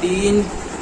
3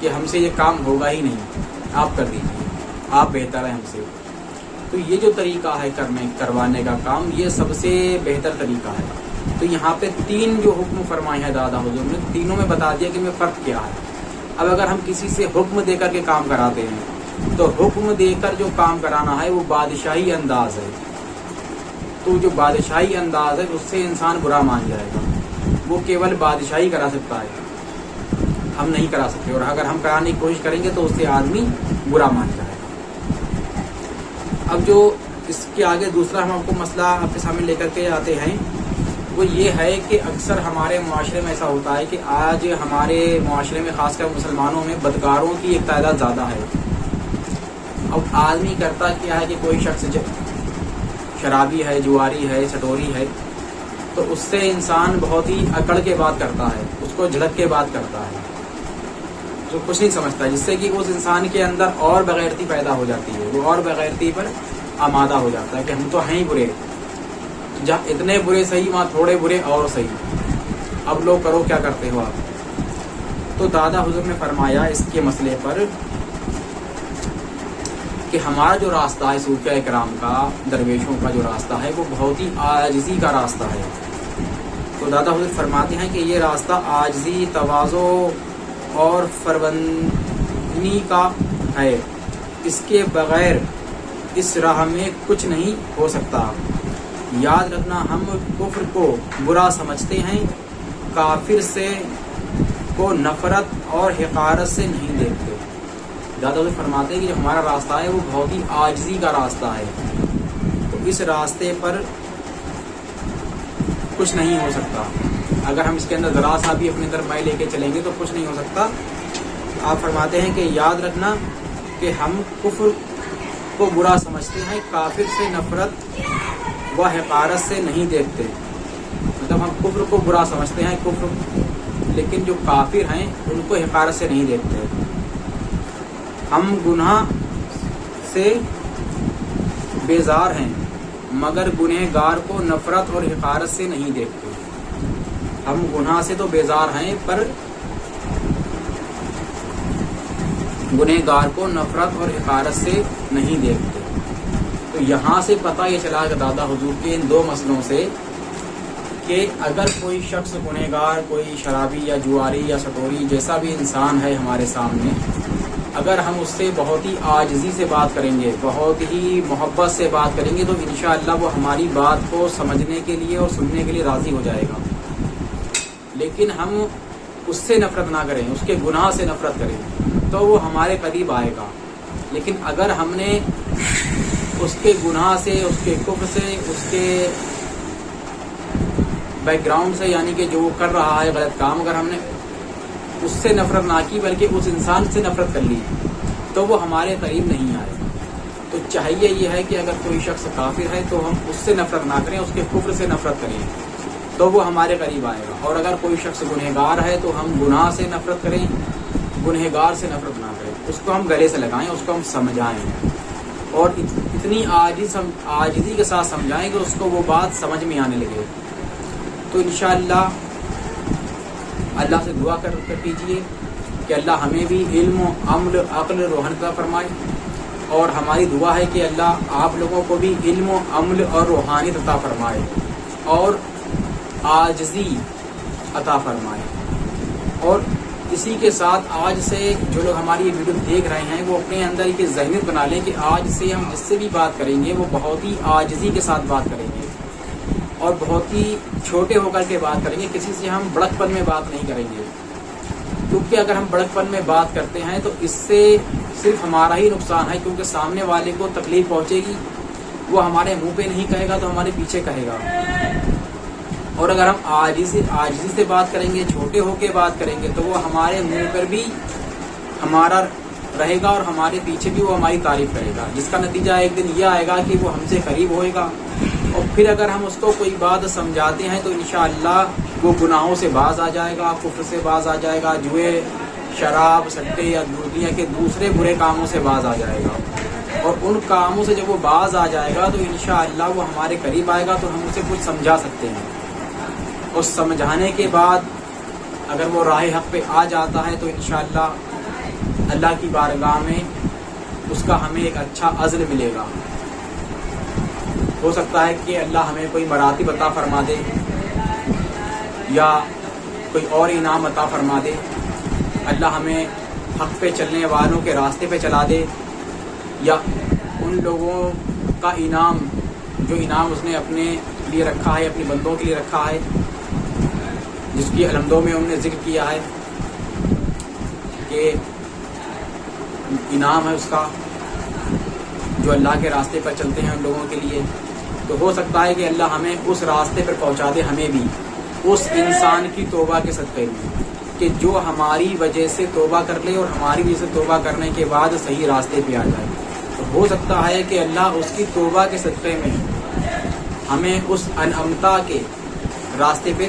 کہ ہم سے یہ کام ہوگا ہی نہیں، آپ کر دیجیے، آپ بہتر ہیں ہم سے۔ تو یہ جو طریقہ ہے کروانے کا کام، یہ سب سے بہتر طریقہ ہے۔ تو یہاں پہ 3 جو حکم فرمائے ہیں دادا حضور نے، تینوں میں بتا دیا کہ میں فرق کیا ہے۔ اب اگر ہم کسی سے حکم دے کر کے کام کراتے ہیں تو حکم دے کر جو کام کرانا ہے وہ بادشاہی انداز ہے، تو جو بادشاہی انداز ہے اس سے انسان برا مان جائے گا، وہ کیول بادشاہی کرا سکتا ہے، ہم نہیں کرا سکتے، اور اگر ہم کرانے کی کوشش کریں گے تو اس سے آدمی برا مان جائے گا۔ اب جو اس کے آگے دوسرا ہم آپ کو مسئلہ آپ کے سامنے لے کر کے آتے ہیں، وہ یہ ہے کہ اکثر ہمارے معاشرے میں ایسا ہوتا ہے کہ آج ہمارے معاشرے میں خاص کر مسلمانوں میں بدکاروں کی ایک تعداد زیادہ ہے۔ اب آدمی کرتا کیا ہے کہ کوئی شخص شرابی ہے، جواری ہے، سٹوری ہے، تو اس سے انسان بہت ہی اکڑ کے بات کرتا ہے، اس کو جھڑک کے بات کرتا ہے، جو کچھ نہیں سمجھتا، جس سے کہ اس انسان کے اندر اور بغیرتی پیدا ہو جاتی ہے، وہ اور بغیرتی پر آمادہ ہو جاتا ہے کہ ہم تو ہیں ہی برے، جہاں اتنے برے صحیح وہاں تھوڑے برے اور صحیح، اب لوگ کرو کیا کرتے ہو آپ۔ تو دادا حضور نے فرمایا اس کے مسئلے پر کہ ہمارا جو راستہ ہے صوفیاء کرام کا، درویشوں کا جو راستہ ہے، وہ بہت ہی عاجزی کا راستہ ہے۔ تو دادا حضور فرماتے ہیں کہ یہ راستہ عاجزی، تواضع اور فربندی کا ہے، اس کے بغیر اس راہ میں کچھ نہیں ہو سکتا۔ یاد رکھنا، ہم کفر کو برا سمجھتے ہیں، کافر سے کو نفرت اور حقارت سے نہیں دیکھتے۔ دادا حضور فرماتے ہیں کہ جو ہمارا راستہ ہے وہ بہت ہی عاجزی کا راستہ ہے، تو اس راستے پر کچھ نہیں ہو سکتا۔ اگر ہم اس کے اندر ذرا سا بھی اپنے طرف لے کے چلیں گے تو کچھ نہیں ہو سکتا۔ آپ فرماتے ہیں کہ یاد رکھنا کہ ہم کفر کو برا سمجھتے ہیں، کافر سے نفرت و حقارت سے نہیں دیکھتے۔ مطلب ہم کفر کو برا سمجھتے ہیں، کفر، لیکن جو کافر ہیں ان کو حقارت سے نہیں دیکھتے۔ ہم گناہ سے بیزار ہیں مگر گنہگار کو نفرت اور حقارت سے نہیں دیکھتے۔ ہم گناہ سے تو بیزار ہیں پر گنہگار کو نفرت اور حقارت سے نہیں دیکھتے۔ تو یہاں سے پتہ یہ چلا کہ دادا حضور کے ان 2 مسئلوں سے کہ اگر کوئی شخص گنہگار، کوئی شرابی یا جواری یا سٹوری جیسا بھی انسان ہے ہمارے سامنے، اگر ہم اس سے بہت ہی عاجزی سے بات کریں گے، بہت ہی محبت سے بات کریں گے، تو انشاءاللہ وہ ہماری بات کو سمجھنے کے لیے اور سننے کے لیے راضی ہو جائے گا۔ لیکن ہم اس سے نفرت نہ کریں، اس کے گناہ سے نفرت کریں، تو وہ ہمارے قریب آئے گا۔ لیکن اگر ہم نے اس کے گناہ سے، اس کے کفر سے، اس کے بیک گراؤنڈ سے، یعنی کہ جو وہ کر رہا ہے غلط کام، اگر ہم نے اس سے نفرت نہ کی بلکہ اس انسان سے نفرت کر لی، تو وہ ہمارے قریب نہیں آئے۔ تو چاہیے یہ ہے کہ اگر کوئی شخص کافر ہے تو ہم اس سے نفرت نہ کریں، اس کے کفر سے نفرت کریں، تو وہ ہمارے قریب آئے گا۔ اور اگر کوئی شخص گنہگار ہے تو ہم گناہ سے نفرت کریں، گنہگار سے نفرت نہ کریں، اس کو ہم گلے سے لگائیں، اس کو ہم سمجھائیں، اور اتنی عاجزی کے ساتھ سمجھائیں کہ اس کو وہ بات سمجھ میں آنے لگے۔ تو انشاءاللہ اللہ سے دعا کر کیجیے کہ اللہ ہمیں بھی علم و عمل، عقل، روحن عطا فرمائے، اور ہماری دعا ہے کہ اللہ آپ لوگوں کو بھی علم و عمل اور روحانیت عطا فرمائے اور عاجزی عطا فرمائے۔ اور اسی کے ساتھ آج سے جو لوگ ہماری یہ ویڈیو دیکھ رہے ہیں وہ اپنے اندر یہ ذہنیت بنا لیں کہ آج سے ہم جس سے بھی بات کریں گے وہ بہت ہی عاجزی کے ساتھ بات کریں گے اور بہت ہی چھوٹے ہو کر کے بات کریں گے، کسی سے ہم بڑک پن میں بات نہیں کریں گے، کیونکہ اگر ہم بڑک پن میں بات کرتے ہیں تو اس سے صرف ہمارا ہی نقصان ہے، کیونکہ سامنے والے کو تکلیف پہنچے گی، وہ ہمارے منہ پہ نہیں کہے گا تو ہمارے پیچھے کہے گا۔ اور اگر ہم عاجزی سے بات کریں گے، چھوٹے ہو کے بات کریں گے، تو وہ ہمارے منہ پر بھی ہمارا رہے گا اور ہمارے پیچھے بھی وہ ہماری تعریف کرے گا، جس کا نتیجہ ایک دن یہ آئے گا کہ وہ ہم سے قریب ہوئے گا۔ اور پھر اگر ہم اس کو کوئی بات سمجھاتے ہیں تو انشاءاللہ وہ گناہوں سے باز آ جائے گا، کفر سے باز آ جائے گا، جوئے، شراب، سٹے یا دنیا کے دوسرے برے کاموں سے باز آ جائے گا۔ اور ان کاموں سے جب وہ باز آ جائے گا تو انشاءاللہ وہ ہمارے قریب آئے گا، تو ہم اسے کچھ سمجھا سکتے ہیں، اور سمجھانے کے بعد اگر وہ راہ حق پہ آ جاتا ہے تو انشاءاللہ اللہ کی بارگاہ میں اس کا ہمیں ایک اچھا عزل ملے گا. ہو سکتا ہے کہ اللہ ہمیں کوئی مراتب عطا فرما دے یا کوئی اور انعام عطا فرما دے. اللہ ہمیں حق پہ چلنے والوں کے راستے پہ چلا دے، یا ان لوگوں کا انعام جو انعام اس نے اپنے لیے رکھا ہے، اپنے بندوں کے لیے رکھا ہے، جس کی الحمدوں میں انہوں نے ذکر کیا ہے کہ انعام ہے اس کا جو اللہ کے راستے پر چلتے ہیں ان لوگوں کے لیے. تو ہو سکتا ہے کہ اللہ ہمیں اس راستے پر پہنچا دے، ہمیں بھی اس انسان کی توبہ کے صدقے میں، کہ جو ہماری وجہ سے توبہ کر لے اور ہماری وجہ سے توبہ کرنے کے بعد صحیح راستے پہ آ جائے. تو ہو سکتا ہے کہ اللہ اس کی توبہ کے صدقے میں ہمیں اس انعمتا کے راستے پہ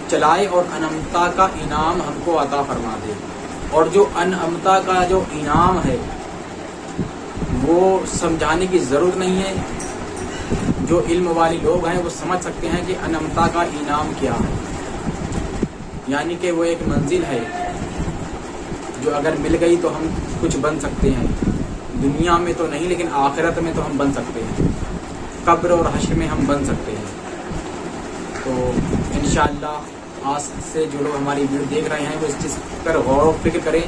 چلائے اور انعمتا کا انعام ہم کو عطا فرما دے. اور جو انعمتا کا جو انعام ہے وہ سمجھانے کی ضرورت نہیں ہے. جو علم والے لوگ ہیں وہ سمجھ سکتے ہیں کہ انعمتا کا انعام کیا ہے. یعنی کہ وہ ایک منزل ہے جو اگر مل گئی تو ہم کچھ بن سکتے ہیں. دنیا میں تو نہیں لیکن آخرت میں تو ہم بن سکتے ہیں، قبر اور حشر میں ہم بن سکتے ہیں. تو انشاءاللہ آج سے جو لوگ ہماری ویڈیو دیکھ رہے ہیں وہ اس چیز پر غور و فکر کریں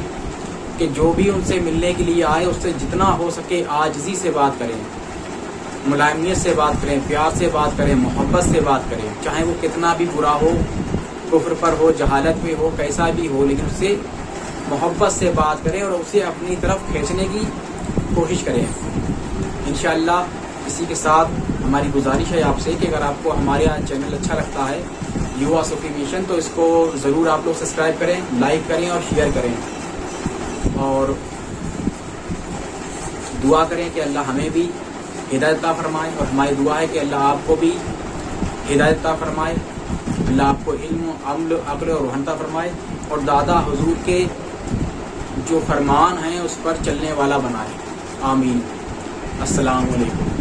کہ جو بھی ان سے ملنے کے لیے آئے اس سے جتنا ہو سکے عاجزی سے بات کریں، ملائمیت سے بات کریں، پیار سے بات کریں، محبت سے بات کریں. چاہے وہ کتنا بھی برا ہو، کفر پر ہو، جہالت میں ہو، کیسا بھی ہو، لیکن اس سے محبت سے بات کریں اور اسے اپنی طرف کھینچنے کی کوشش کریں. انشاءاللہ اسی کے ساتھ ہماری گزارش ہے آپ سے کہ اگر آپ کو ہمارے چینل اچھا لگتا ہے یوا صوفی مشن، تو اس کو ضرور آپ لوگ سبسکرائب کریں، لائک کریں اور شیئر کریں. اور دعا کریں کہ اللہ ہمیں بھی ہدایت عطا فرمائے، اور ہماری دعا ہے کہ اللہ آپ کو بھی ہدایت عطا فرمائے، اللہ آپ کو علم، عمل، عقل اور روحن عطا فرمائے، اور دادا حضور کے جو فرمان ہیں اس پر چلنے والا بنائے. آمین. السلام علیکم.